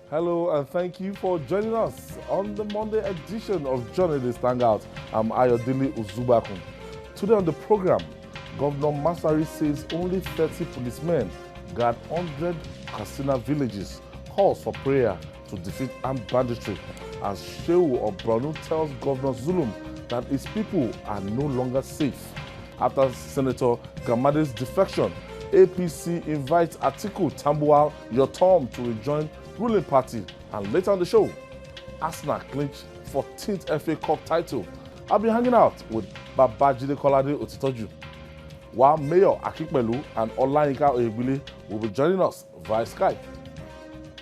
Hello and thank you for joining us on the Monday edition of Journalists Hangout. I'm Ayodele Uzubakun. Today on the program, Governor Masari says only 30 policemen guard 100 Kastina villages, calls for prayer to defeat armed banditry, as Shehu of Borno tells Governor Zulum that his people are no longer safe. After Senator Gamade's defection, APC invites Atiku Tambuwal Yotom to rejoin ruling party. And later on the show, Arsenal clinch 14th FA Cup title. I'll be hanging out with Babajide Kolade Otitoju, while Mayor Akikpelu and Olayinka Oyebile will be joining us via Skype.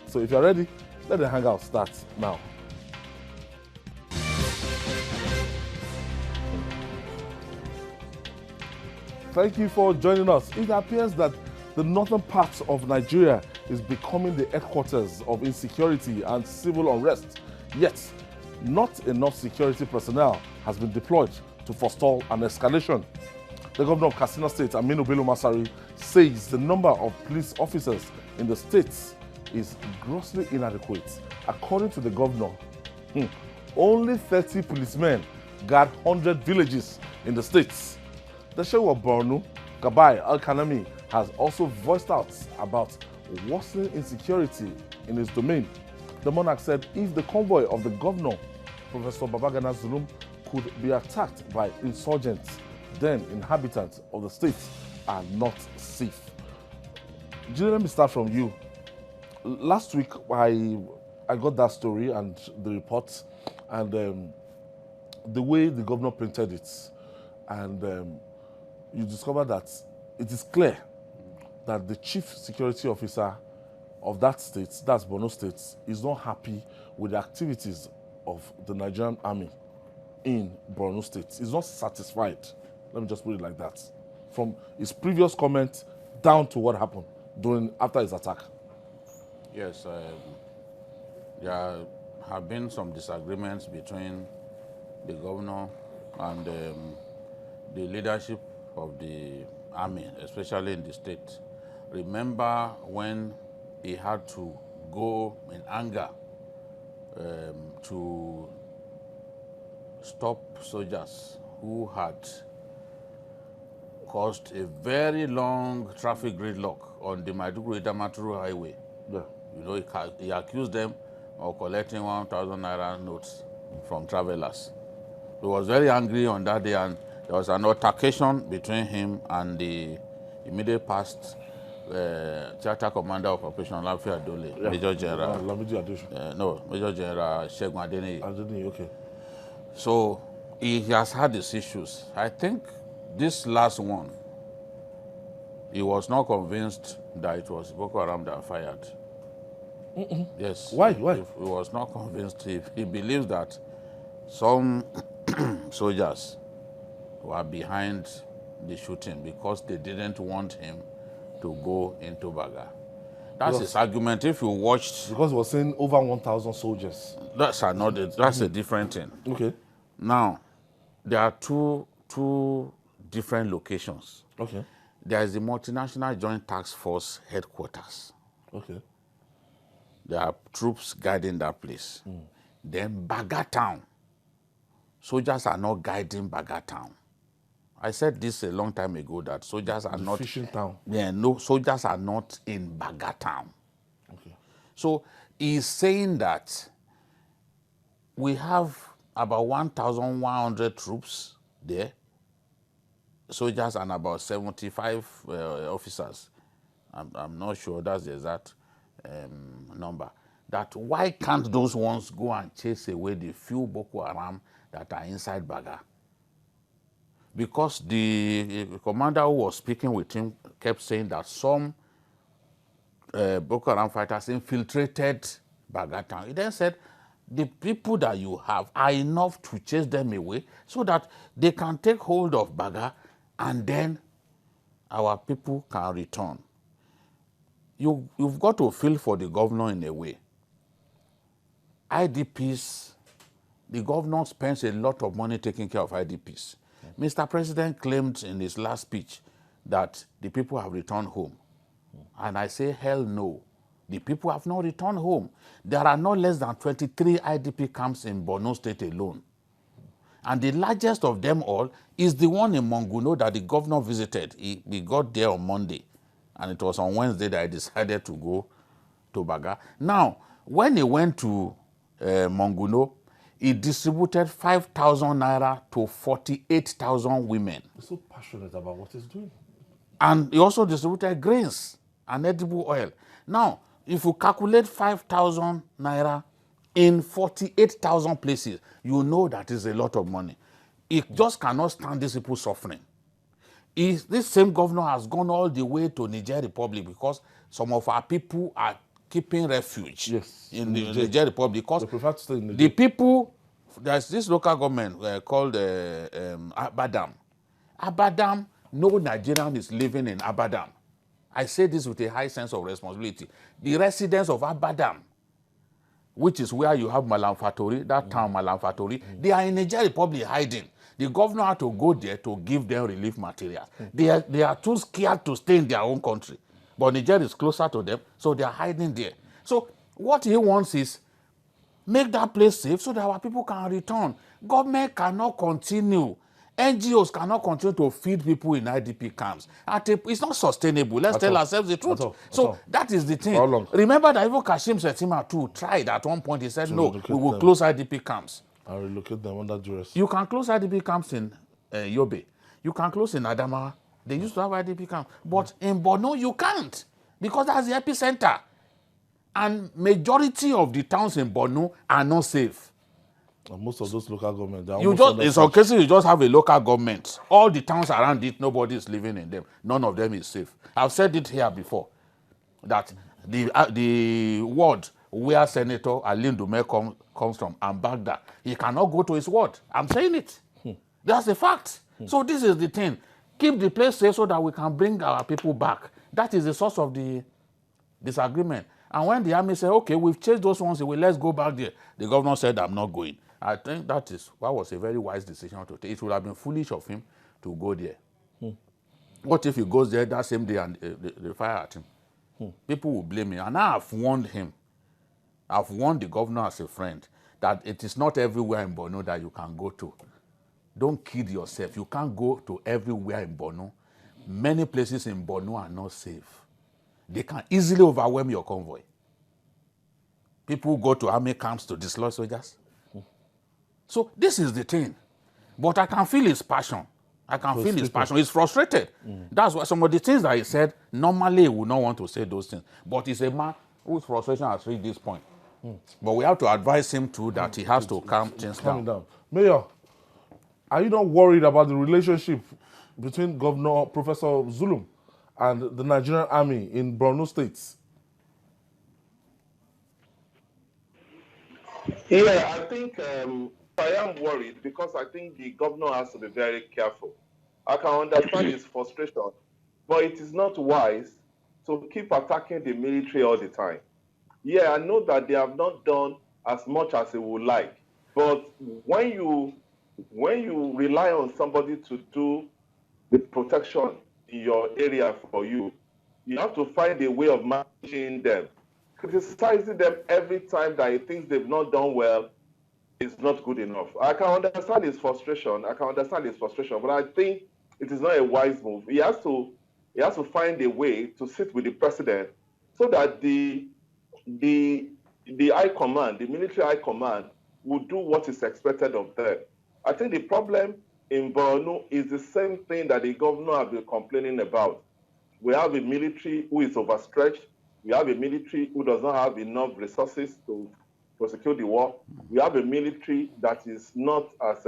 So if you're ready, let the hangout start now. Thank you for joining us. It appears that the northern parts of Nigeria is becoming the headquarters of insecurity and civil unrest. Yet, not enough security personnel has been deployed to forestall an escalation. The governor of Kastina State, Aminu Bello Masari, says the number of police officers in the states is grossly inadequate. According to the governor, only 30 policemen guard 100 villages in the states. The Shehu of Borno, Gabai Al-Kanami, has also voiced out about worsening insecurity in his domain. The monarch said if the convoy of the governor, Professor Babagana Zulum, could be attacked by insurgents, then inhabitants of the state are not safe. Jide, let me start from you. Last week, I got that story and the report and the way the governor printed it, and you discover that it is clear that the chief security officer of that state, that's Borno State, is not happy with the activities of the Nigerian army in Borno State. He's not satisfied. Let me just put it like that. From his previous comment down to what happened after his attack. Yes, there have been some disagreements between the governor and the leadership of the army, especially in the state. Remember when he had to go in anger to stop soldiers who had caused a very long traffic gridlock on the Maiduguri-Damaturu highway. Yeah. You know, he accused them of collecting 1,000 naira notes from travelers. He was very angry on that day, and there was an altercation between him and the immediate past theater commander of Operation Lafia Dole, Yeah. Major General. Major General Shegun Adeniyi. Okay. So he has had these issues. I think this last one, he was not convinced that it was Boko Haram that fired. Yes. Why? He was not convinced. He believes that some soldiers were behind the shooting because they didn't want him to go into Baga. That's his argument. If you watched... Because he was saying over 1,000 soldiers. That's a different thing. Okay. Now, there are two different locations. Okay. There is the Multinational Joint Task Force headquarters. Okay. There are troops guiding that place. Then Baga town. Soldiers are not guiding Baga town. I said this a long time ago that soldiers are not... Fishing town. Yeah, no, soldiers are not in Baga town. Okay. So he's saying that we have about 1,100 troops there, soldiers, and about 75 officers. I'm not sure that's the exact number. That why can't those ones go and chase away the few Boko Haram that are inside Baga? Because the commander who was speaking with him kept saying that some Boko Haram fighters infiltrated Baga town. He then said, the people that you have are enough to chase them away so that they can take hold of Baga and then our people can return. You've got to feel for the governor in a way. IDPs, the governor spends a lot of money taking care of IDPs. Mr. President claimed in his last speech that the people have returned home. And I say, hell no. The people have not returned home. There are no less than 23 IDP camps in Borno State alone. And the largest of them all is the one in Monguno that the governor visited. He got there on Monday, and it was on Wednesday that I decided to go to Baga. Now, when he went to Monguno, he distributed 5,000 naira to 48,000 women. He's so passionate about what he's doing. And he also distributed grains and edible oil. Now, if you calculate 5,000 naira in 48,000 places, you know that is a lot of money. It just cannot stand these people suffering. This same governor has gone all the way to Niger Republic because some of our people are keeping refuge in the Niger Republic because they prefer to stay in Niger. The people, there's this local government called Abadam. Abadam, no Nigerian is living in Abadam. I say this with a high sense of responsibility. The residents of Abadam, which is where you have Malam Fatori, that town Malam Fatori, they are in Niger Republic hiding. The governor had to go there to give them relief materials. They are too scared to stay in their own country. But Niger is closer to them, so they are hiding there. So what he wants is make that place safe so that our people can return. Government cannot continue. NGOs cannot continue to feed people in IDP camps. It's not sustainable. Let's tell ourselves the truth. So that is the thing. How long? Remember that even Kashim Shettima too tried at one point. He said, no, we will close IDP camps. I'll relocate them under duress. You can close IDP camps in Yobe. You can close in Adamawa. They used to have IDP camps. But in Borno, you can't because that's the epicenter. And majority of the towns in Borno are not safe. And most of those local governments, in some cases, you just have a local government. All the towns around it, nobody is living in them. None of them is safe. I've said it here before, that the ward where Senator Alin Dume comes from, and Baghdad, he cannot go to his ward. I'm saying it. That's a fact. So this is the thing. Keep the place safe so that we can bring our people back. That is the source of the disagreement. And when the army said, okay, we've chased those ones away, let's go back there, the governor said, I'm not going. I think that was a very wise decision to take. It would have been foolish of him to go there. What if he goes there that same day and they fire at him? People will blame me. And I have warned him. I've warned the governor as a friend that it is not everywhere in Borno that you can go to. Don't kid yourself. You can't go to everywhere in Borno. Many places in Borno are not safe. They can easily overwhelm your convoy. People go to army camps to dislodge soldiers. So this is the thing. But I can feel his passion. I can feel his passion. He's frustrated. That's why some of the things that he said, normally he would not want to say those things. But he's a man whose frustration has reached this point. But we have to advise him too that he has to calm things down. Mayor, are you not worried about the relationship between Governor Professor Zulum and the Nigerian army in Borno State? Yeah, I think I am worried because I think the governor has to be very careful. I can understand his frustration, but it is not wise to keep attacking the military all the time. Yeah, I know that they have not done as much as they would like, but when you rely on somebody to do the protection in your area for you, you have to find a way of managing them. Criticizing them every time that he thinks they've not done well is not good enough. I can understand his frustration. But I think it is not a wise move. He has to find a way to sit with the president so that the high command, the military high command, will do what is expected of them. I think the problem in Borno is the same thing that the governor has been complaining about. We have a military who is overstretched. We have a military who does not have enough resources to prosecute the war. We have a military that is not that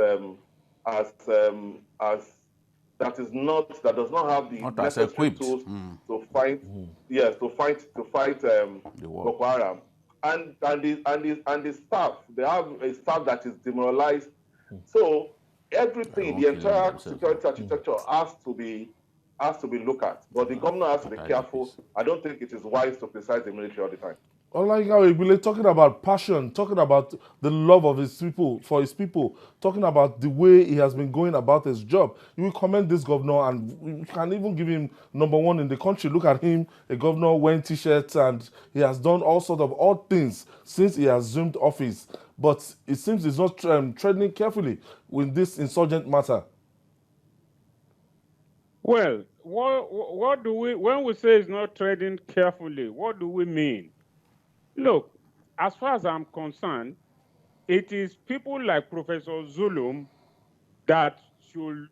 does not have the necessary tools to fight. Yes, to fight Boko Haram. And the staff, they have a staff that is demoralized. So everything, the entire security architecture has to be looked at. But the governor has to be careful. I don't think it is wise to criticize the military all the time. Unlike how Igbile talking about passion, talking about the love of his people, for his people, talking about the way he has been going about his job. You will commend this governor and you can even give him #1 in the country. Look at him, a governor wearing t-shirts, and he has done all sorts of odd things since he assumed office. But it seems he's not treading carefully with this insurgent matter. Well, what do we, when we say it's not treading carefully, what do we mean? Look, as far as I'm concerned, it is people like Professor Zulum that should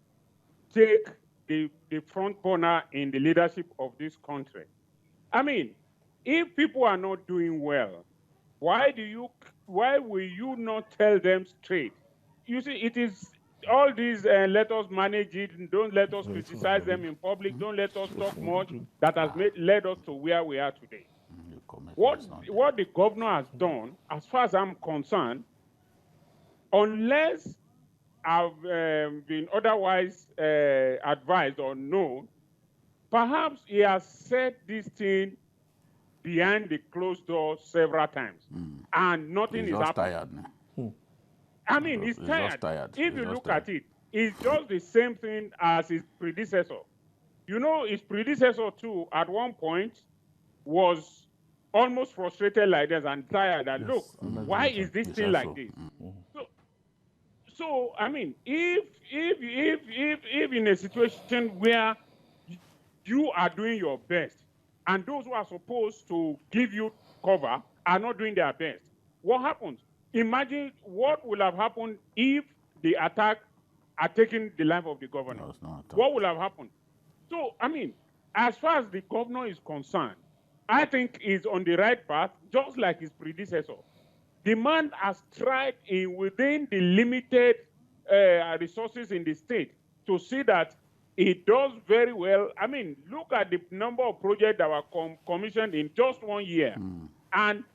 take the front corner in the leadership of this country. I mean, if people are not doing well, why will you not tell them straight? You see, it is all these let us manage it, and don't let us criticize them in public, don't let us talk much, that has led us to where we are today. What the governor has done, as far as I'm concerned, unless I've been otherwise advised or known, perhaps he has said this thing behind the closed door several times, and nothing is happening. Tired now. I mean, he's tired. If you look at it, it's just the same thing as his predecessor. You know, his predecessor too, at one point, was almost frustrated like this and tired. And look, why is this thing like this? So I mean, if in a situation where you are doing your best, and those who are supposed to give you cover are not doing their best, what happens? Imagine what would have happened if the attack had taken the life of the governor. What would have happened? So, I mean, as far as the governor is concerned, I think he's on the right path, just like his predecessor. The man has tried within the limited resources in the state to see that it does very well. I mean, look at the number of projects that were commissioned in just 1 year. And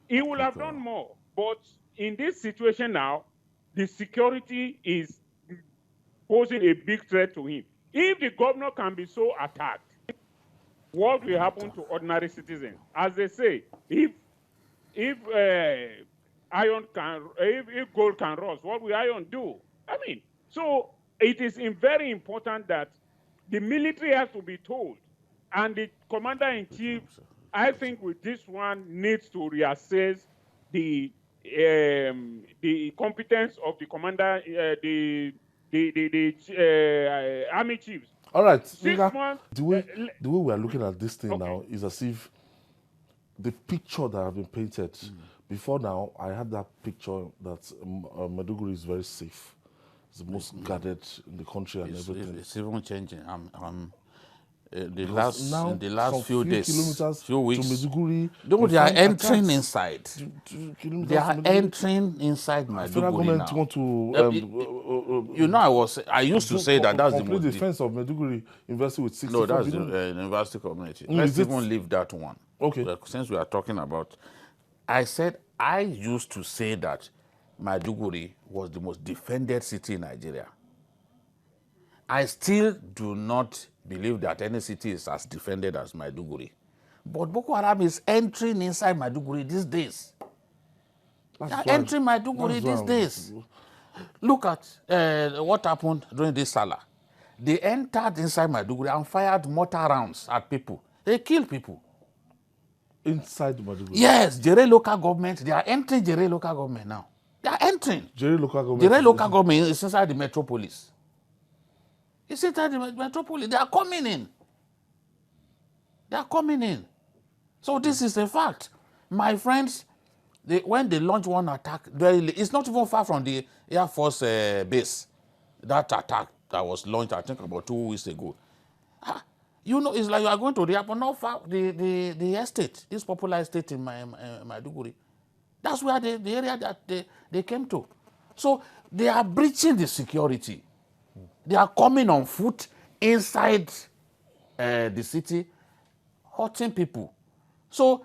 he would have done more. But in this situation now, the security is posing a big threat to him. If the governor can be so attacked, what will happen to ordinary citizens? As they say, if gold can rust, what will iron do? I mean, so it is very important that the military has to be told, and the commander-in-chief, I think with this one, needs to reassess the competence of the commander, the army chiefs. All right, 6 months. The way we are looking at this thing now is as if the picture that have been painted. Before now, I had that picture that Maiduguri is very safe. It's the most guarded in the country and everything. It's even changing. In the last few days, kilometers few weeks, to Maiduguri, they are entering inside. They are entering inside Maiduguri now. Want to, you know, I used to say that that's the complete most defense of Maiduguri University with 64 No, that's billion. the university community. Let's even leave that one. Okay. But since we are talking about, I used to say that Maiduguri was the most defended city in Nigeria. I still do not believe that any city is as defended as Maiduguri. But Boko Haram is entering inside Maiduguri these days. They are entering Maiduguri these days. Look at what happened during this Salah. They entered inside Maiduguri and fired mortar rounds at people. They killed people. Inside Maiduguri? Yes, Jere local government. They are entering Jere local government now. They are entering. Jere local government? Jere local government is inside the metropolis. It's inside the metropolis. They are coming in. They are coming in. So this is a fact. My friends, when they launch one attack, it's not even far from the Air Force base. That attack that was launched, I think, about 2 weeks ago. You know, it's like you are going to the airport, not far, the estate, this popular estate in Maiduguri. That's where the area that they came to. So they are breaching the security. They are coming on foot inside the city, hurting people. So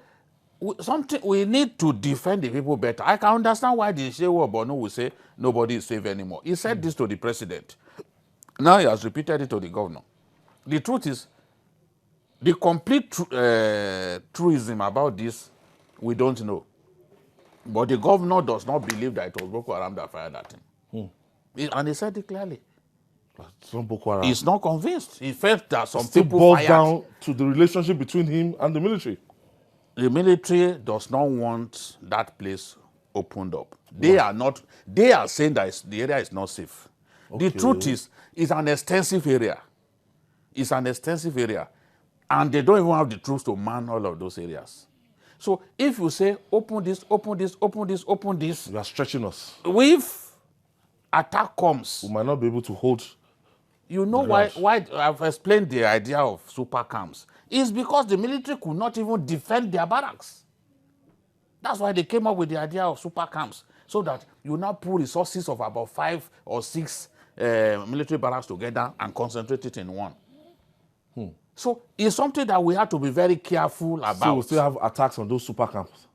we need to defend the people better. I can understand why the Shehu of Borno will say nobody is safe anymore. He said this to the president. Now he has repeated it to the governor. The truth is, the complete truism about this We don't know. But the governor does not believe that it was Boko Haram that fired at him. And he said it clearly. It's not Boko Haram. He's not convinced. He felt that some Still people boils fired. down to the relationship between him and the military. The military does not want that place opened up. They are saying that the area is not safe. Okay. The truth is, it's an extensive area. It's an extensive area. And they don't even have the troops to man all of those areas. So if you say, open this, open this, open this, open this, You are stretching us. if attack comes, We might not be able to hold. you know why I've explained the idea of super camps. It's because the military could not even defend their barracks. That's why they came up with the idea of super camps, so that you now pull resources of about 5 or 6 military barracks together and concentrate it in one. So it's something that we have to be very careful about. So we still have attacks on those super camps.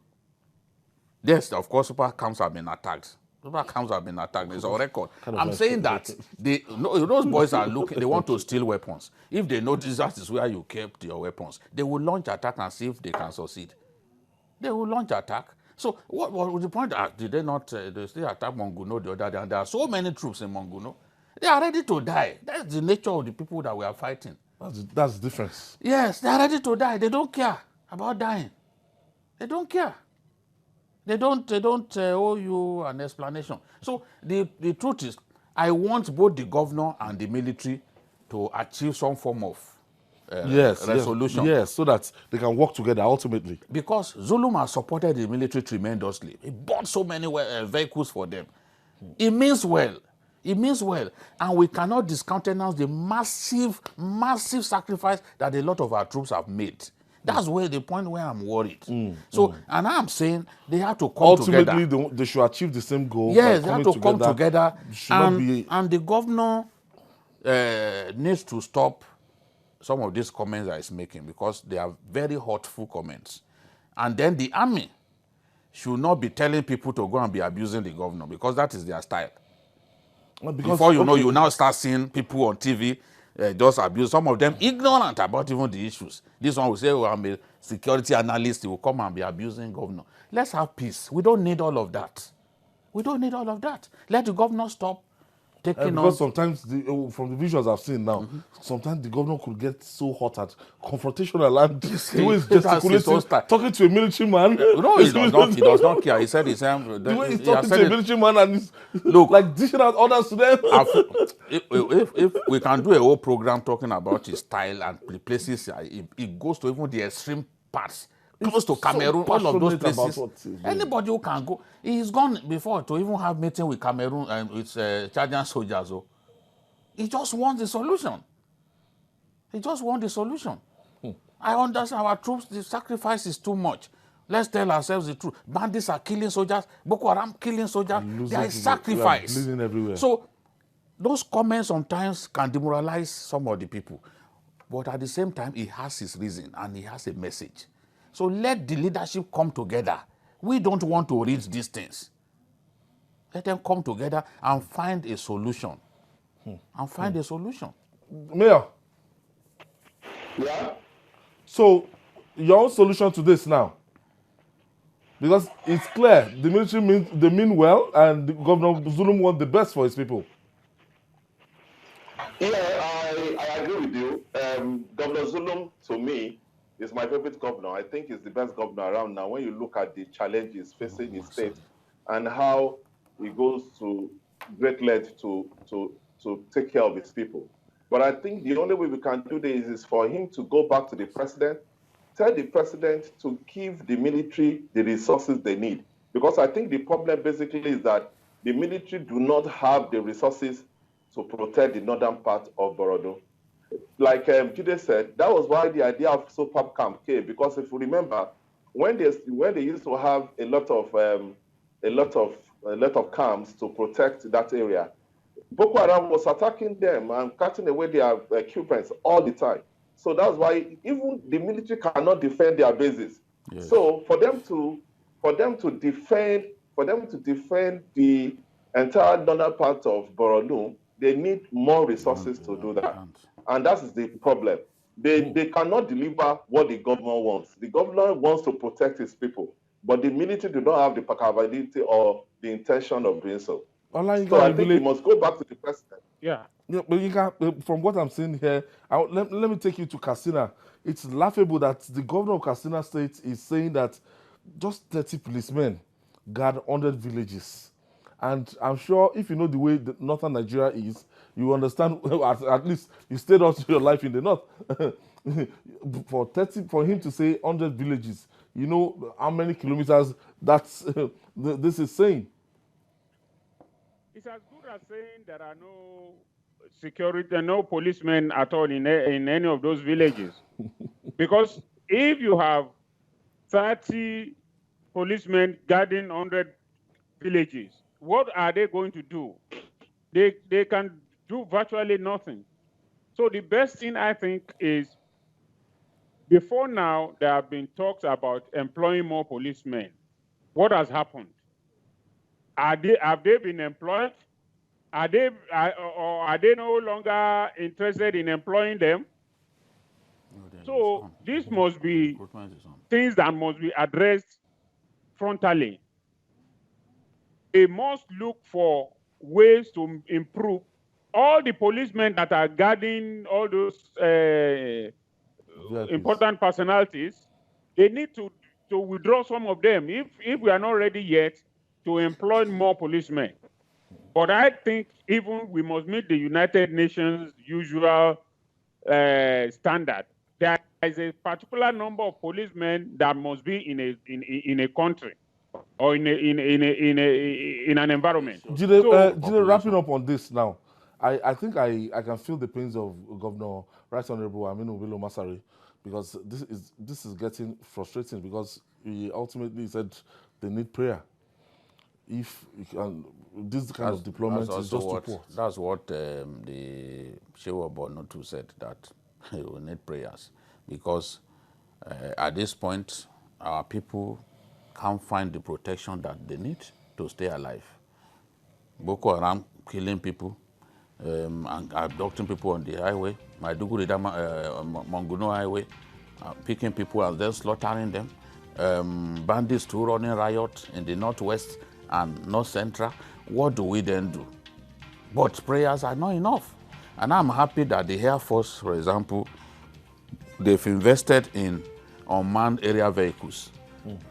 Yes, of course, super camps have been attacked. Super camps have been attacked. It's on record. I'm saying that those boys are looking, they want to steal weapons. If they notice that is where you kept your weapons, they will launch attack and see if they can succeed. They will launch attack. So what was the point? Did they not, they still attack Monguno the other day? And there are so many troops in Monguno. They are ready to die. That's the nature of the people that we are fighting. That's the difference. Yes, they are ready to die. They don't care about dying. They don't care. They don't owe you an explanation. So the truth is, I want both the governor and the military to achieve some form of resolution. Yes, so that they can work together ultimately. Because Zulum has supported the military tremendously. He bought so many vehicles for them. It means well. It means well. And we cannot discountenance the massive, massive sacrifice that a lot of our troops have made. That's where the point where I'm worried. And I'm saying they have to come together. Ultimately, they should achieve the same goal. Yes, they have to come together. And the governor needs to stop some of these comments that he's making, because they are very hurtful comments. And then the army should not be telling people to go and be abusing the governor, because that is their style. Before you know, you now start seeing people on TV just abuse, some of them ignorant about even the issues. This one will say, well, I'm a security analyst, he will come and be abusing governor. Let's have peace. We don't need all of that. We don't need all of that. Let the governor stop taking on. Because sometimes, from the visuals I've seen now, sometimes the governor could get so hot at confrontational and the way he's gesticulating, talking to a military man. No, he does not care. He said the same. The way he's talking to a military man and he's like dishing out orders to them. If we can do a whole program talking about his style and the places, it goes to even the extreme parts. Close to Cameroon, all of those places. Anybody who can go. He's gone before to even have meeting with Cameroon and with Chadian soldiers. He just wants the solution. He just wants the solution. I understand our troops, the sacrifice is too much. Let's tell ourselves the truth. Bandits are killing soldiers. Boko Haram killing soldiers. There is sacrifice. Bleeding everywhere. So those comments sometimes can demoralize some of the people. But at the same time, he has his reason and he has a message. So let the leadership come together. We don't want to reach these things. Let them come together and find a solution. A solution. Mayor. Yeah? So, your own solution to this now? Because it's clear, the military mean well, and the Governor Zulum wants the best for his people. Yeah, I agree with you. Governor Zulum, to me, is my favorite governor. I think he's the best governor around now when you look at the challenges facing his state and how he goes to great lengths to take care of his people. But I think the only way we can do this is for him to go back to the president, tell the president to give the military the resources they need. Because I think the problem basically is that the military do not have the resources to protect the northern part of Borno. Like Jide said, that was why the idea of super camp came. Because if you remember, when they used to have a lot of camps to protect that area, Boko Haram was attacking them and cutting away their equipment all the time. So that's why even the military cannot defend their bases. Yes. So for them to defend the entire northern part of Borno, they need more resources to do that. And that is the problem. They cannot deliver what the governor wants. The governor wants to protect his people. but the military do not have the capability or the intention of doing so. Online, So I think we must go back to the president. Yeah. Yeah, but you can, from what I'm saying here, let me take you to Kastina. It's laughable that the governor of Kastina State is saying that just 30 policemen guard 100 villages. And I'm sure if you know the way the northern Nigeria is, you understand, at least you stayed all your life in the north. For him to say 100 villages, you know how many kilometers that's this is saying. It's as good as saying there are no security, no policemen at all in any of those villages. Because if you have 30 policemen guarding 100 villages, what are they going to do? They can do virtually nothing. So the best thing I think is, before now, there have been talks about employing more policemen. What has happened? Have they been employed? Are they no longer interested in employing them? So this must be things that must be addressed frontally. They must look for ways to improve. All the policemen that are guarding all those important personalities, they need to withdraw some of them if we are not ready yet to employ more policemen. But I think even we must meet the United Nations usual standard. There is a particular number of policemen that must be in a country or in an environment. Jide, wrapping up on this now, I think I can feel the pains of Governor Right Honorable Aminu Bello Masari, because this is getting frustrating, because he ultimately said they need prayer. If you can, this kind of deployment is just too poor. That's what the Shehu of Borno too said, that we need prayers, because at this point our people can't find the protection that they need to stay alive. Boko Haram killing people, and abducting people on the highway, Maiduguri Monguno highway, picking people and then slaughtering them. Bandits too running riot in the northwest and north central. What do we then do? But prayers are not enough. And I'm happy that the Air Force, for example, they've invested in unmanned area vehicles.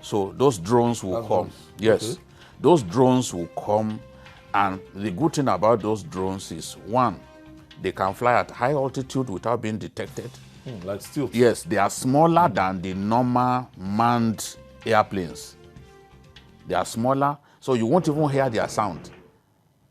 So those drones will come. Yes, okay. Those drones will come, and the good thing about those drones is, one, they can fly at high altitude without being detected. Like stealth. Yes, they are smaller than the normal manned airplanes. They are smaller, so you won't even hear their sound.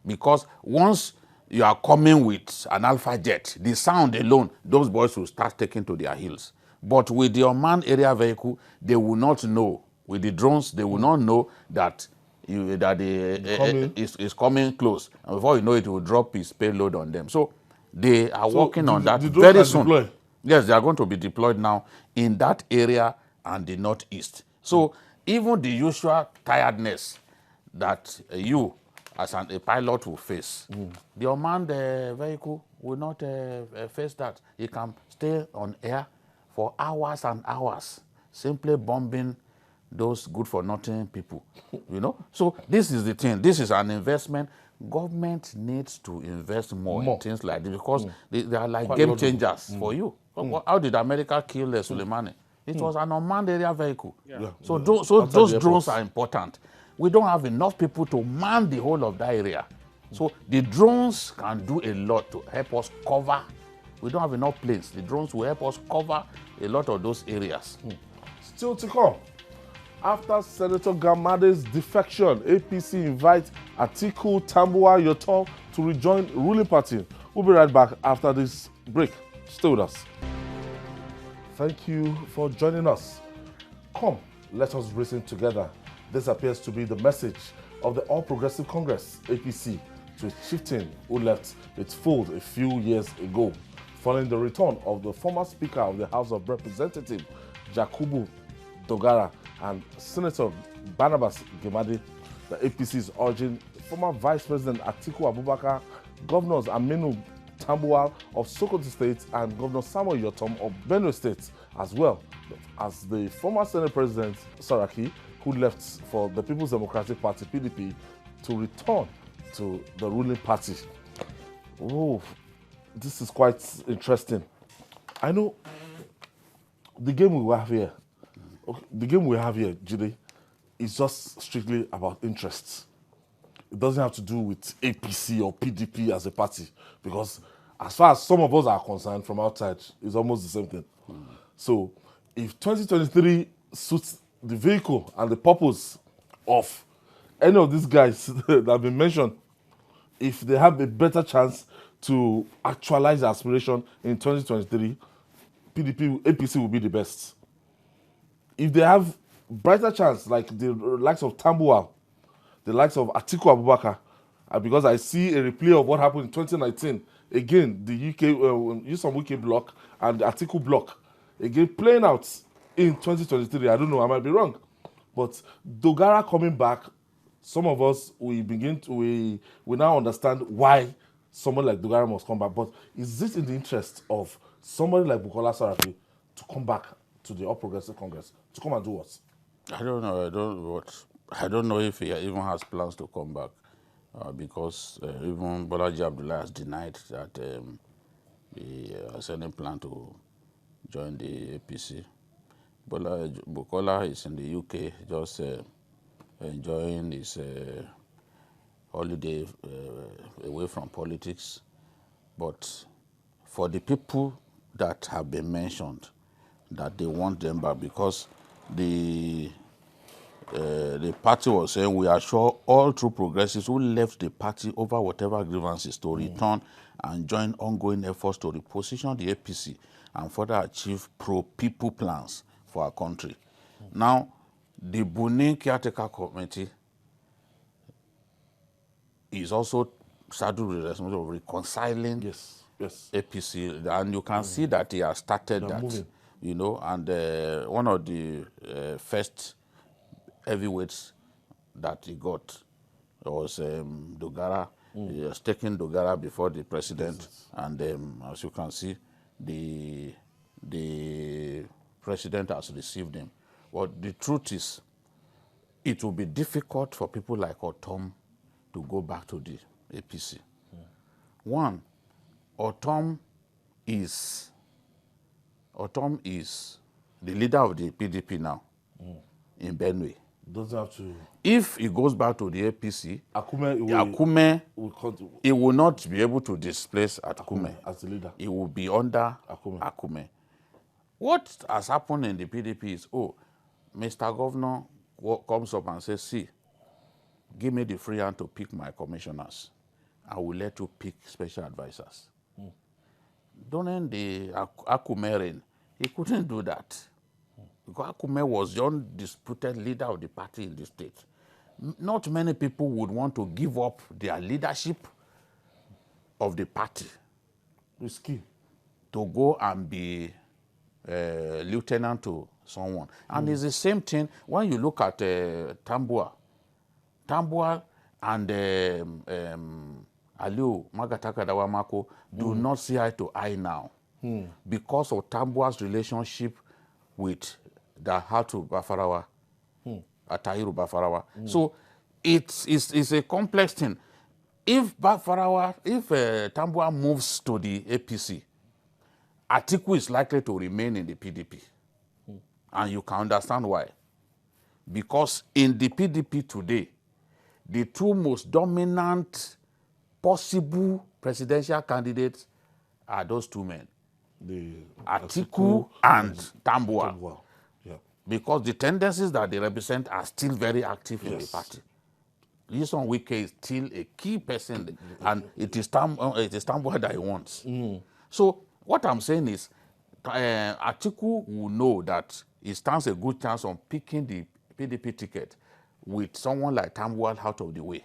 Because once you are coming with an Alpha jet, the sound alone, those boys will start taking to their heels. But with the unmanned area vehicle, they will not know. With the drones, they will not know that is coming close. And before you know it, will drop its payload on them. So they are working on that very soon. Deploy. Yes, they are going to be deployed now in that area and the northeast. So even the usual tiredness that you as a pilot will face, the unmanned vehicle will not face that. You can stay on air for hours and hours, simply bombing those good-for-nothing people, you know? So this is the thing. This is an investment. Government needs to invest more in things like this, because they are like game changers for you. How did America kill Soleimani? It was an unmanned area vehicle. Yeah. So those drones are important. We don't have enough people to man the whole of that area. So the drones can do a lot to help us cover. We don't have enough planes. The drones will help us cover a lot of those areas. Still to come. After Senator Gamade's defection, APC invites Atiku Tambuwal Yotom to rejoin ruling party. We'll be right back after this break. Stay with us. Thank you for joining us. Come, let us reason together. This appears to be the message of the All Progressive Congress, APC, to its chieftain who left its fold a few years ago, following the return of the former Speaker of the House of Representatives, Jakubu Dogara, and Senator Barnabas Gemade. The APC is urging former Vice President Atiku Abubakar, Governors Aminu Tambuwal of Sokoto State and Governor Samuel Yotom of Benue State, as well as the former Senate President Saraki, who left for the People's Democratic Party, PDP, to return to the ruling party. Oh, this is quite interesting. I know the game we have here, Jide, is just strictly about interests. It doesn't have to do with APC or PDP as a party, because as far as some of us are concerned from outside, it's almost the same thing. So if 2023 suits the vehicle and the purpose of any of these guys that have been mentioned, if they have a better chance to actualize their aspiration in 2023, APC will be the best. If they have brighter chance, like the likes of Tambuwal, the likes of Atiku Abubakar, because I see a replay of what happened in 2019, again, the UK bloc and the Atiku bloc, again, playing out in 2023. I don't know, I might be wrong. But Dogara coming back, some of us, we now understand why someone like Dogara must come back. But is this in the interest of somebody like Bukola Saraki to come back to the All Progressive Congress? To come and do what? I don't know. I don't know if he even has plans to come back, because even Bolaji Abdullah has denied that he has any plan to join the APC. Bukola is in the UK, just enjoying his holiday away from politics. But for the people that have been mentioned, that they want them back, because the party was saying, we are sure all true progressives who left the party over whatever grievances to return and join ongoing efforts to reposition the APC and further achieve pro-people plans for our country. Now, the Bunin Caretaker Committee is also saddled with the responsibility of reconciling APC, and you can see that he has started that. Moving. You know, and one of the first heavyweights that he got was Dogara. He was taking Dogara before the president, and as you can see, the president has received him. But the truth is, it will be difficult for people like Otom to go back to the APC. One, Otom is the leader of the PDP now in Benue. Doesn't have to. If he goes back to the APC, Akume he will not be able to displace Akume as the leader. He will be under Akume. What has happened in the PDP is, Mr. Governor comes up and says, see, give me the free hand to pick my commissioners. I will let you pick special advisors. During the Akume reign, he couldn't do that. Because Akume was the undisputed leader of the party in the state. Not many people would want to give up their leadership of the party. Risky. To go and be lieutenant to someone. And it's the same thing when you look at Tambuwal. Tambuwal and Aliu Magataka Dawamako do not see eye to eye now because of Tambuwal's relationship with Dahatu Bafarawa, Atahiru Bafarawa. So it's a complex thing. If Tambuwal moves to the APC, Atiku is likely to remain in the PDP. And you can understand why. Because in the PDP today, the two most dominant possible presidential candidates are those two men, Atiku and Tambuwal. Yeah. Because the tendencies that they represent are still very active in the party. Lison Wike is still a key person, and it is Tambuwal that he wants. So what I'm saying is, Atiku will know that he stands a good chance on picking the PDP ticket with someone like Tambuwal out of the way.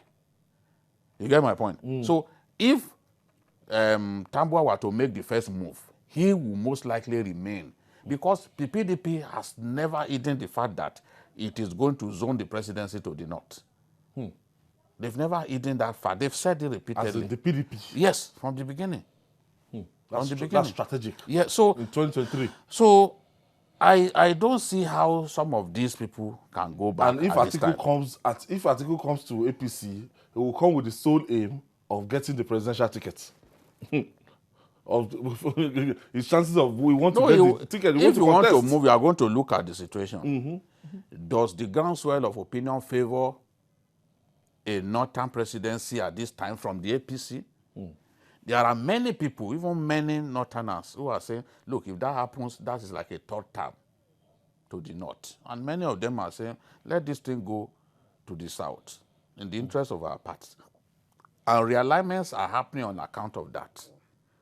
You get my point? So if Tambuwal were to make the first move, he will most likely remain, because the PDP has never hidden the fact that it is going to zone the presidency to the north. They've never hidden that fact. They've said it repeatedly. As in the PDP? Yes, from the beginning. That's strategic. Yeah, so in 2023. So I don't see how some of these people can go back And if at this time. if Atiku comes to APC, he will come with the sole aim of getting the presidential ticket. Of his chances of we want to get the ticket. If you want to contest. move, you are going to look at the situation. Does the groundswell of opinion favor a northern presidency at this time from the APC? There are many people, even many northerners, who are saying, look, if that happens, that is like a third term to the north. And many of them are saying, let this thing go to the south in the interest of our party. And realignments are happening on account of that.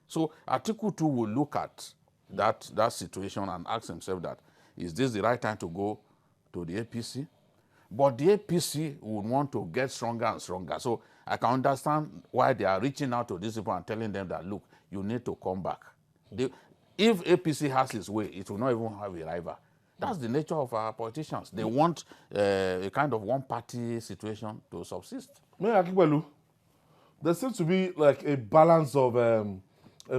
So Atiku too will look at that situation and ask himself that, is this the right time to go to the APC? But the APC would want to get stronger and stronger. So I can understand why they are reaching out to these people and telling them that, look, you need to come back. If APC has its way, it will not even have a rival. That's the nature of our politicians. They want a kind of one-party situation to subsist. Mayor Akigbalu, there seems to be like a balance of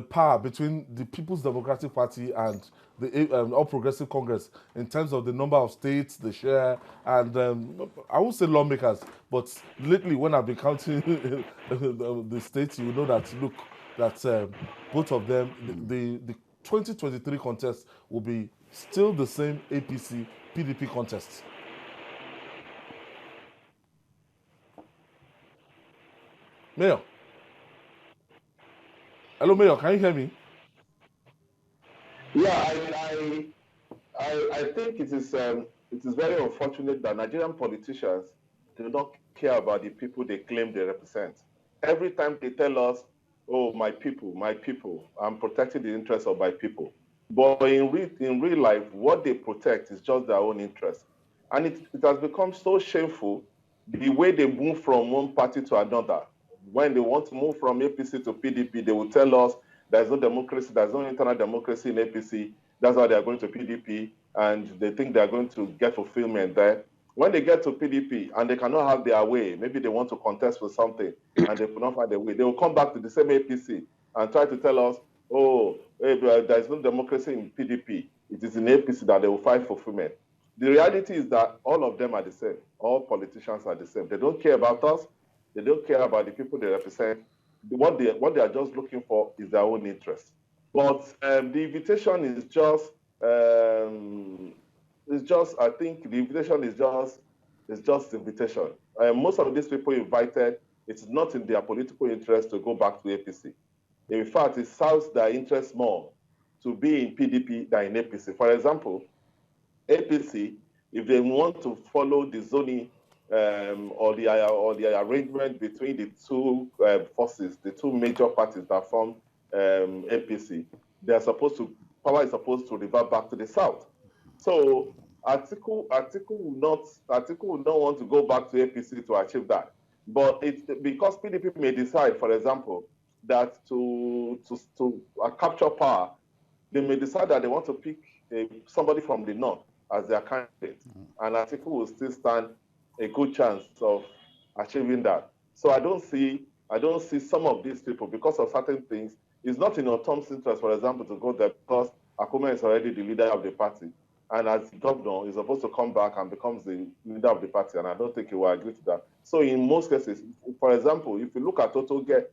power between the People's Democratic Party and the All Progressive Congress in terms of the number of states, the share, and I won't say lawmakers, but lately when I've been counting the states, you know that, look, that both of them, the 2023 contest will be still the same APC PDP contest. Mayor. Hello, Mayor. Can you hear me? Yeah, I think it is very unfortunate that Nigerian politicians do not care about the people they claim they represent. Every time they tell us, oh, my people, I'm protecting the interests of my people. But in real life, what they protect is just their own interest. And it has become so shameful the way they move from one party to another. When they want to move from APC to PDP, they will tell us there's no democracy, there's no internal democracy in APC. That's why they are going to PDP, and they think they are going to get fulfillment there. When they get to PDP and they cannot have their way, maybe they want to contest for something and they cannot find their way, they will come back to the same APC and try to tell us, oh, there is no democracy in PDP. It is in APC that they will find fulfillment. The reality is that all of them are the same. All politicians are the same. They don't care about us. They don't care about the people they represent. What they are just looking for is their own interest. But the invitation is just, I think the invitation is just invitation. Most of these people invited, it's not in their political interest to go back to APC. In fact, it serves their interest more to be in PDP than in APC. For example, APC, if they want to follow the zoning or the arrangement between the two forces, the two major parties that form APC, power is supposed to revert back to the south. So Atiku will not want to go back to APC to achieve that. But because PDP may decide, for example, that to capture power, they may decide that they want to pick somebody from the north as their candidate, and Atiku will still stand a good chance of achieving that. So I don't see some of these people, because of certain things. It's not in Otom's interest, for example, to go there because Akuma is already the leader of the party, and as governor, he's supposed to come back and becomes the leader of the party, and I don't think he will agree to that. So in most cases, for example, if you look at Otoge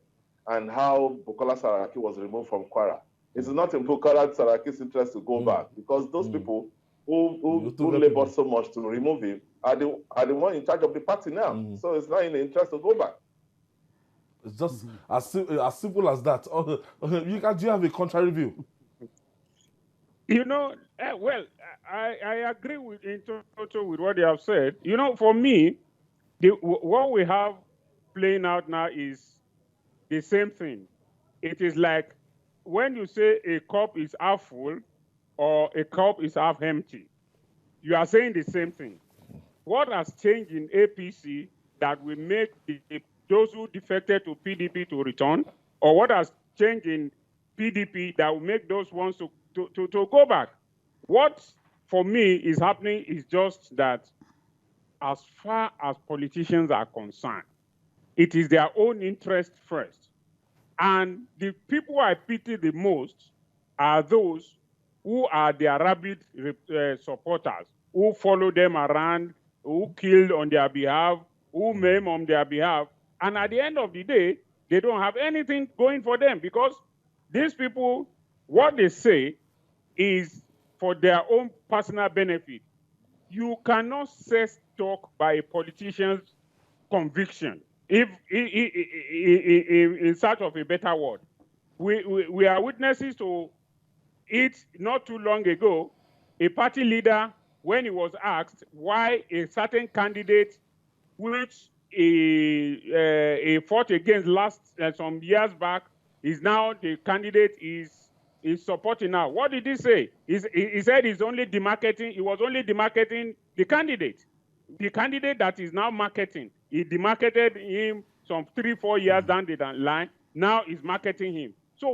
and how Bukola Saraki was removed from Kwara, it's not in Bukola Saraki's interest to go back, because those people who labored so much to remove him are the one in charge of the party now. So it's not in the interest to go back. It's just as simple as that. Do you have a contrary view? You know, well, I agree with what they have said. You know, for me, what we have playing out now is the same thing. It is like when you say a cup is half full or a cup is half empty, you are saying the same thing. What has changed in APC that will make those who defected to PDP to return, or what has changed in PDP that will make those ones to go back? What, for me, is happening is just that as far as politicians are concerned, it is their own interest first. And the people I pity the most are those who are their rabid supporters, who follow them around, who kill on their behalf, who maim on their behalf. And at the end of the day, they don't have anything going for them because these people, what they say is for their own personal benefit. You cannot set talk by a politician's conviction. If in search of a better word, we are witnesses to it not too long ago. A party leader, when he was asked why a certain candidate, which he fought against some years back, is now the candidate is supporting now. What did he say? He said he was only demarketing the candidate. The candidate that is now marketing, he demarketed him some 3-4 years down the line. Now is marketing him. So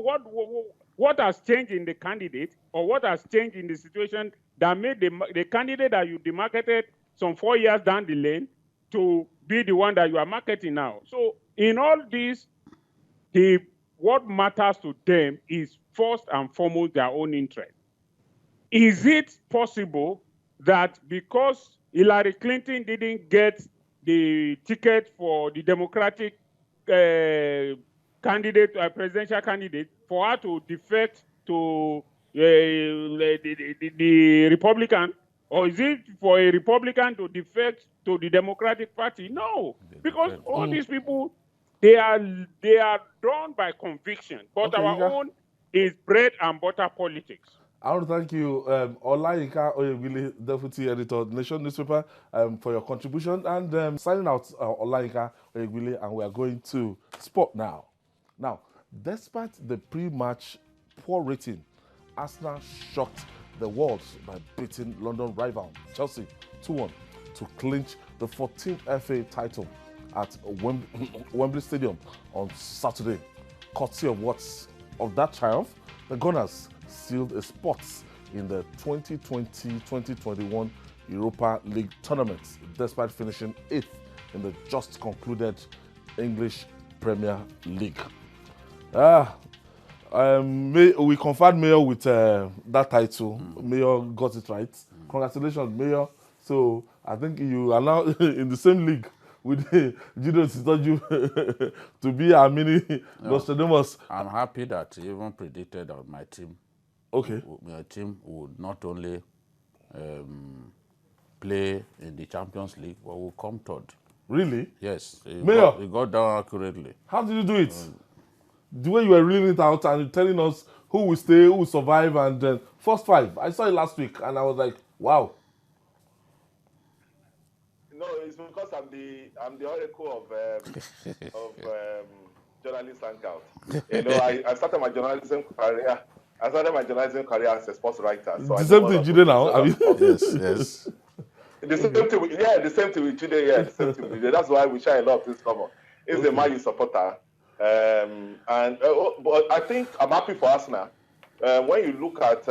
what has changed in the candidate, or what has changed in the situation that made the candidate that you demarketed some 4 years down the lane to be the one that you are marketing now? So in all this, what matters to them is first and foremost their own interest. Is it possible that because Hillary Clinton didn't get the ticket for the Democratic presidential candidate, for her to defect to the Republican? Or is it for a Republican to defect to the Democratic Party? No, because all these people, they are drawn by conviction. But our own is bread and butter politics. I want to thank you, Olayinka Oyewile, Deputy Editor of the Nation newspaper, for your contribution. And signing out, Olayinka Oyewile, and we are going to sport now. Now, despite the pre-match poor rating, Arsenal shocked the world by beating London rival Chelsea 2-1 to clinch the 14th FA title at Wembley Stadium on Saturday. Courtesy of that triumph, the Gunners sealed a spot in the 2020-2021 Europa League tournament, despite finishing 8th in the just concluded English Premier League. We conferred Mayor with that title. Mayor got it right. Congratulations, Mayor. So I think you are now in the same league with Judo Sitoju to be our mini Nostradamus. I'm happy that he even predicted that my team. Okay. My team would not only play in the Champions League, but will come third. Really? Yes. Mayor, he got down accurately. how did you do it? The way you were reeling it out and telling us who will stay, who will survive, and first 5. I saw it last week, and I was like, wow. No, it's because I'm the oracle of Journalists Hangout. You know, I started my journalism career. As a sports writer. So the same thing Jude now. I mean, yes. The same thing with Jude. Yeah, the same thing with Jude. That's why we share a lot of this common. He's a Man U supporter. But I think I'm happy for Arsenal. When you look at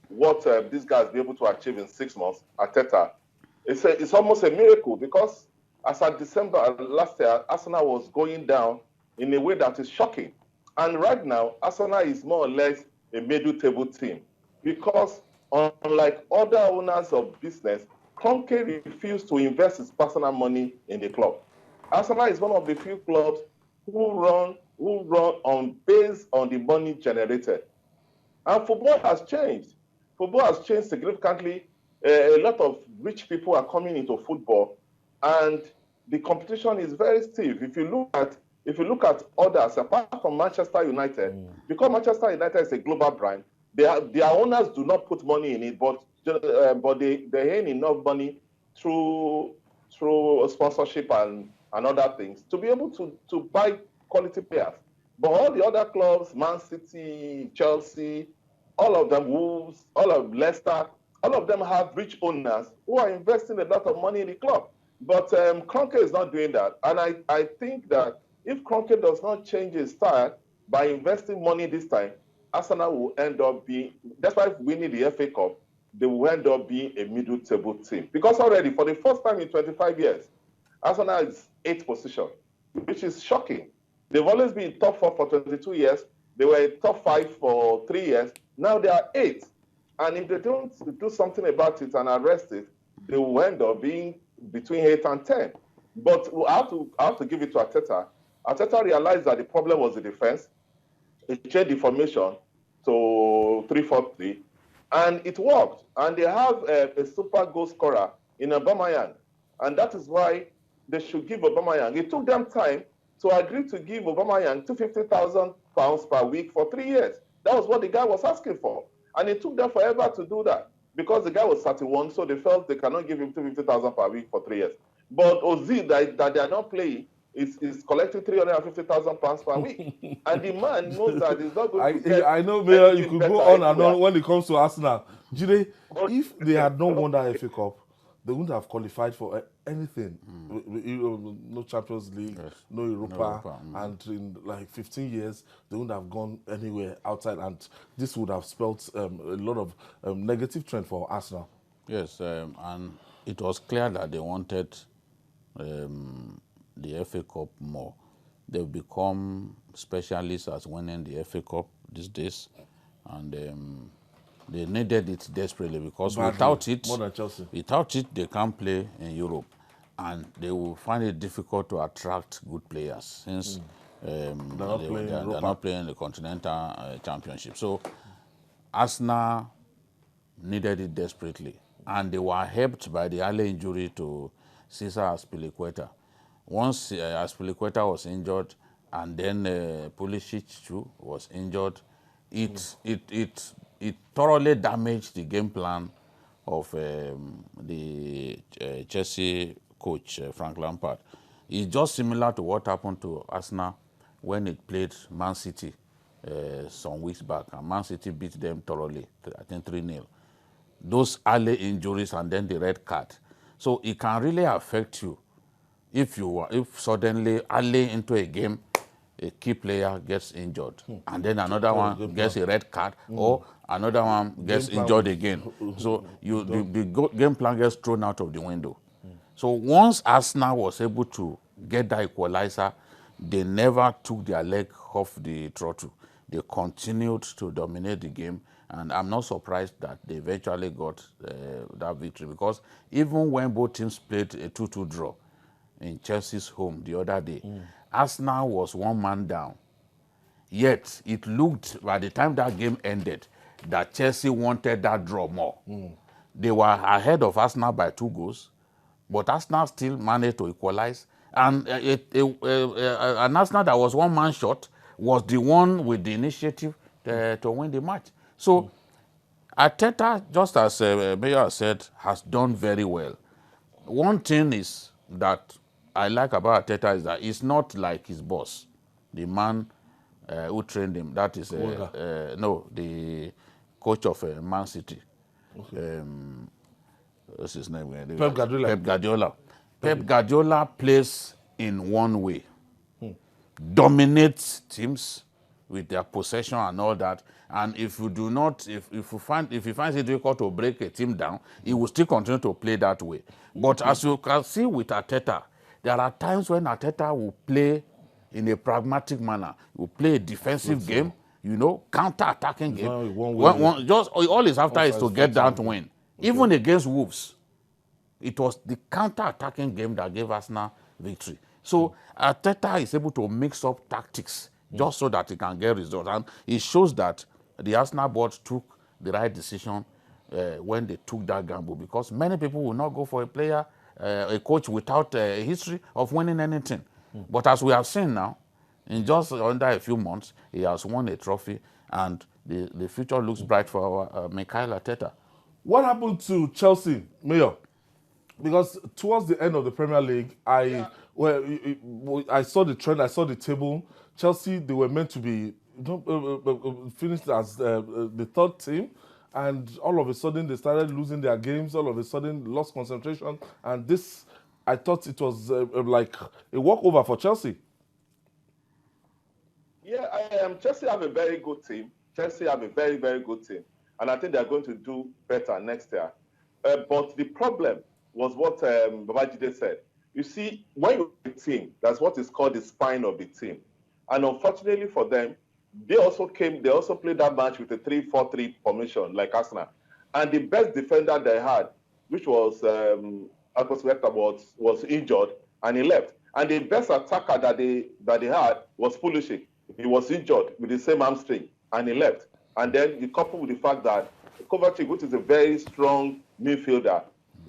what these guys be able to achieve in 6 months, Arteta, it's almost a miracle, because as at December last year, Arsenal was going down in a way that is shocking. And right now, Arsenal is more or less a middle table team, because unlike other owners of business, Kroenke refused to invest his personal money in the club. Arsenal is one of the few clubs who run based on the money generated. And football has changed. Football has changed significantly. A lot of rich people are coming into football, and the competition is very stiff. If you look at others, apart from Manchester United, because Manchester United is a global brand, their owners do not put money in it, but they earn enough money through sponsorship and other things to be able to buy quality players. But all the other clubs, Man City, Chelsea, all of them, Wolves, all of Leicester, all of them have rich owners who are investing a lot of money in the club. But Kroenke is not doing that. And I think that if Kroenke does not change his style by investing money this time, Arsenal will end up being, despite winning the FA Cup, they will end up being a middle table team. Because already, for the first time in 25 years, Arsenal is 8th position, which is shocking. They've always been top 4 for 22 years. They were top 5 for 3 years. Now they are 8th. And if they don't do something about it and arrest it, they will end up being between 8 and 10. But I have to give it to Arteta. Arteta realized that the problem was the defense. He changed the formation to 3-4-3, and it worked. And they have a super goal scorer in Aubameyang, and that is why they should give Aubameyang. It took them time to agree to give Aubameyang £250,000 per week for 3 years. That was what the guy was asking for, and it took them forever to do that because the guy was 31, so they felt they cannot give him £250,000 per week for 3 years. But Ozil, that they are not playing, is collecting £350,000 per week, and the man knows that he's not going to get. I know, Mayor, you could go on and on when it comes to Arsenal. Jide, if they had not won that FA Cup, they wouldn't have qualified for anything. No Champions League, no Europa, and in like 15 years, they wouldn't have gone anywhere outside, and this would have spelt a lot of negative trend for Arsenal. Yes, and it was clear that they wanted the FA Cup more. They've become specialists at winning the FA Cup these days, and they needed it desperately because without it, more than Chelsea. Without it, they can't play in Europe, and they will find it difficult to attract good players since they're not playing the Continental Championship. So Arsenal needed it desperately, and they were helped by the early injury to Cesar Azpilicueta. Once Azpilicueta was injured, and then Pulisic too was injured, it thoroughly damaged the game plan of the Chelsea coach, Frank Lampard. It's just similar to what happened to Arsenal when it played Man City some weeks back, and Man City beat them thoroughly, I think 3-0. Those early injuries and then the red card. So it can really affect you if suddenly early into a game, a key player gets injured, and then another one gets a red card, or another one gets injured again. So the game plan gets thrown out of the window. So once Arsenal was able to get that equalizer, they never took their leg off the throttle. They continued to dominate the game, and I'm not surprised that they eventually got that victory, because even when both teams played a 2-2 draw in Chelsea's home the other day, Arsenal was one man down. Yet it looked, by the time that game ended, that Chelsea wanted that draw more. They were ahead of Arsenal by 2 goals, but Arsenal still managed to equalize. And an Arsenal that was one man short was the one with the initiative to win the match. So Arteta, just as Mayor said, has done very well. One thing is that I like about Arteta is that it's not like his boss, the man who trained him. That is no, the coach of Man City. Okay. What's his name? Pep Guardiola. Pep Guardiola. Pep Guardiola plays in one way. Dominates teams with their possession and all that. And if you do not, if he finds it difficult to break a team down, he will still continue to play that way. But as you can see with Arteta, there are times when Arteta will play in a pragmatic manner. He will play a defensive game, counter-attacking game. Just all he's after is to get down to win. Okay. Even against Wolves, it was the counter-attacking game that gave Arsenal victory. So Arteta is able to mix up tactics just so that he can get results. And it shows that the Arsenal board took the right decision when they took that gamble, because many people will not go for a player, a coach without a history of winning anything. But as we have seen now, in just under a few months, he has won a trophy, and the future looks bright for our Mikel Arteta. What happened to Chelsea, Mayor? Because towards the end of the Premier League, I saw the trend, I saw the table. Chelsea, they were meant to be finished as the third team, and all of a sudden they started losing their games. All of a sudden, lost concentration, and this, I thought it was like a walkover for Chelsea. Yeah, Chelsea have a very good team. Chelsea have a very, very good team, and I think they are going to do better next year. But the problem was what Babajide said. You see, when you're a team, that's what is called the spine of the team. And unfortunately for them, they also played that match with a 3-4-3 formation like Arsenal. And the best defender they had, which was was injured, and he left. And the best attacker that they had was Pulisic. He was injured with the same hamstring, and he left. And then you couple with the fact that Kovacic, which is a very strong midfielder,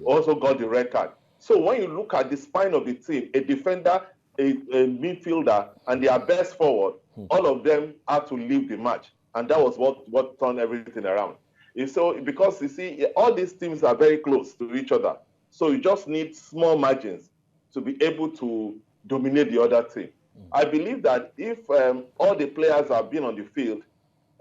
also got the red card. So when you look at the spine of the team, a defender, a midfielder, and their best forward, all of them had to leave the match. And that was what turned everything around. And so, because you see, all these teams are very close to each other. So you just need small margins to be able to dominate the other team. I believe that if all the players have been on the field,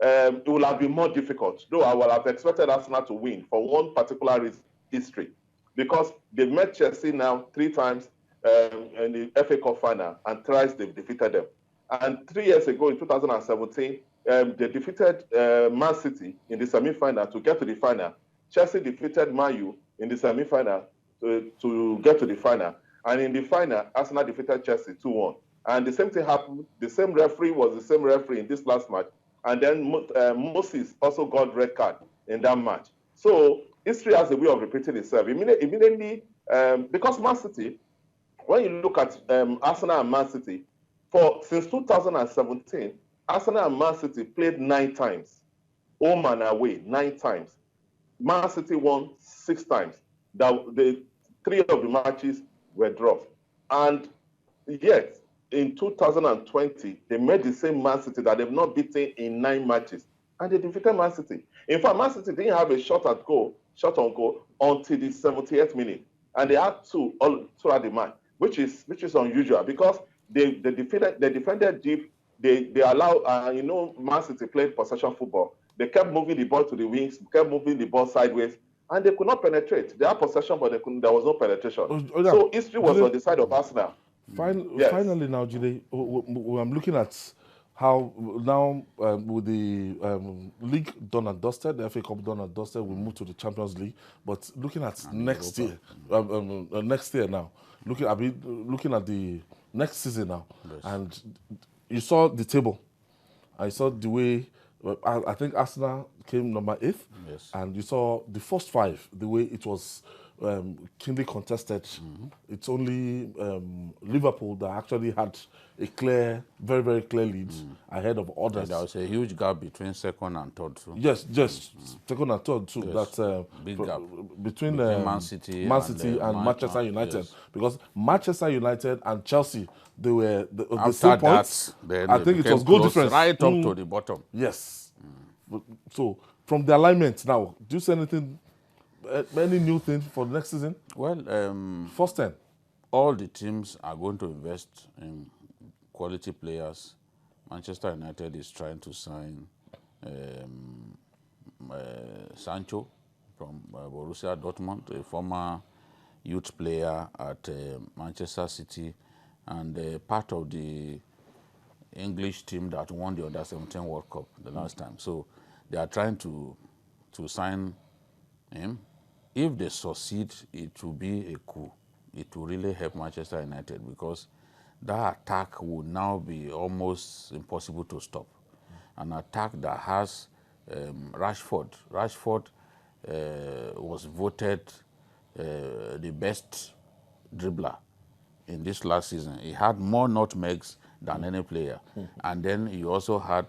it will have been more difficult. Though I would have expected Arsenal to win for one particular history, because they've met Chelsea now 3 times in the FA Cup final, and thrice they've defeated them. And 3 years ago, in 2017, they defeated Man City in the semi-final to get to the final. Chelsea defeated Man U in the semi-final to get to the final. And in the final, Arsenal defeated Chelsea 2-1. And the same thing happened. The same referee was the same referee in this last match. And then Moses also got red card in that match. So history has a way of repeating itself. Immediately, because Man City, when you look at Arsenal and Man City, since 2017, Arsenal and Man City played 9 times, home and away, 9 times. Man City won 6 times. The 3 of the matches were draws. And yet, in 2020, they met the same Man City that they've not beaten in 9 matches. And they defeated Man City. In fact, Man City didn't have a shot on goal until the 78th minute. And they had 2 throughout the match, which is unusual, because they defended deep. They allow, Man City played possession football. They kept moving the ball to the wings, kept moving the ball sideways, and they could not penetrate. They had possession, but there was no penetration. So history was on the side of Arsenal. Finally now, Jide, I'm looking at how now with the league done and dusted, the FA Cup done and dusted, we move to the Champions League. But looking at next year now, looking at the next season now, yes. And you saw the table. I saw the way, I think Arsenal came number 8th, yes. And you saw the first 5, the way it was keenly contested. It's only Liverpool that actually had a clear, very, very clear lead ahead of others. There was a huge gap between second and third too. Yes, second and third too. Yes. That's big gap between Man City and Manchester United. Yes. Because Manchester United and Chelsea, they were the same points. I think it was goal difference right up to the bottom. Yes. So from the alignment now, do you see anything? Any new thing for the next season? Well, first 10. All the teams are going to invest in quality players. Manchester United is trying to sign Sancho from Borussia Dortmund, a former youth player at Manchester City, and part of the English team that won the Under-17 World Cup the last time. So they are trying to sign him. If they succeed, it will be a coup. It will really help Manchester United, because that attack will now be almost impossible to stop. An attack that has Rashford. Rashford was voted the best dribbler in this last season. He had more nutmegs than any player. And then he also had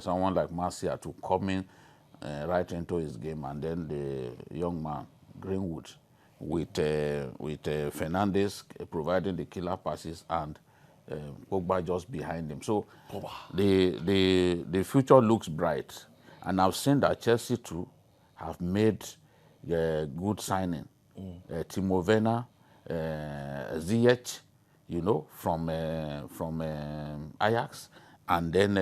someone like Marcia to come in right into his game, and then the young man Greenwood with Fernandes providing the killer passes, and Pogba just behind him. So the future looks bright, and I've seen that Chelsea too have made good signing. Timo Werner, Ziyech, from Ajax, and then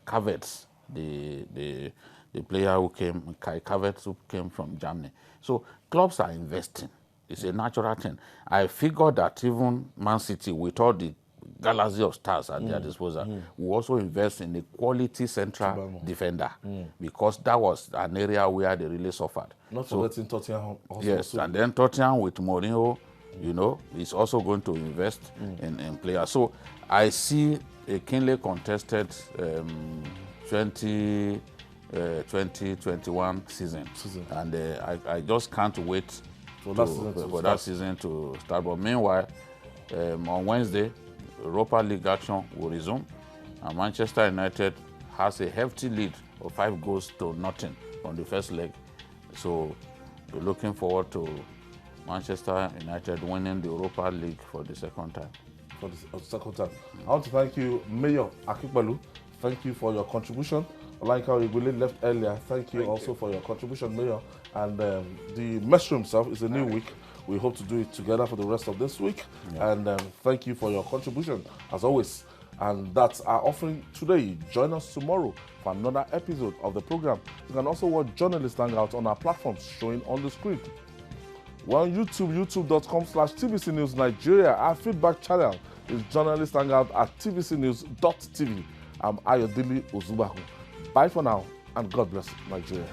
Havertz, the player who came, Kai Havertz, who came from Germany. So clubs are investing. It's a natural thing. I figured that even Man City, with all the galaxy of stars at their disposal, will also invest in a quality central defender, because that was an area where they really suffered. Not forgetting Tottenham also. Yes, and then Tottenham with Mourinho, is also going to invest in players. So I see a keenly contested 2021 season. And I just can't wait for that season to start. But meanwhile, on Wednesday, Europa League action will resume, and Manchester United has a hefty lead of 5 goals to nothing on the first leg. So we're looking forward to Manchester United winning the Europa League for the second time. I want to thank you, Mayor Akikbalu. Thank you for your contribution. Like how Igwele left earlier, thank you also for your contribution, Mayor. And the mess room itself is a new week. We hope to do it together for the rest of this week. Yeah. And thank you for your contribution, as always. And that's our offering today. Join us tomorrow for another episode of the program. You can also watch Journalists Hangout on our platforms showing on the screen. We're on YouTube, youtube.com/TVC News Nigeria. Our feedback channel is Journalists Hangout at tvcnews.tv. I'm Ayodele Ozubahu. Bye for now, and God bless Nigeria.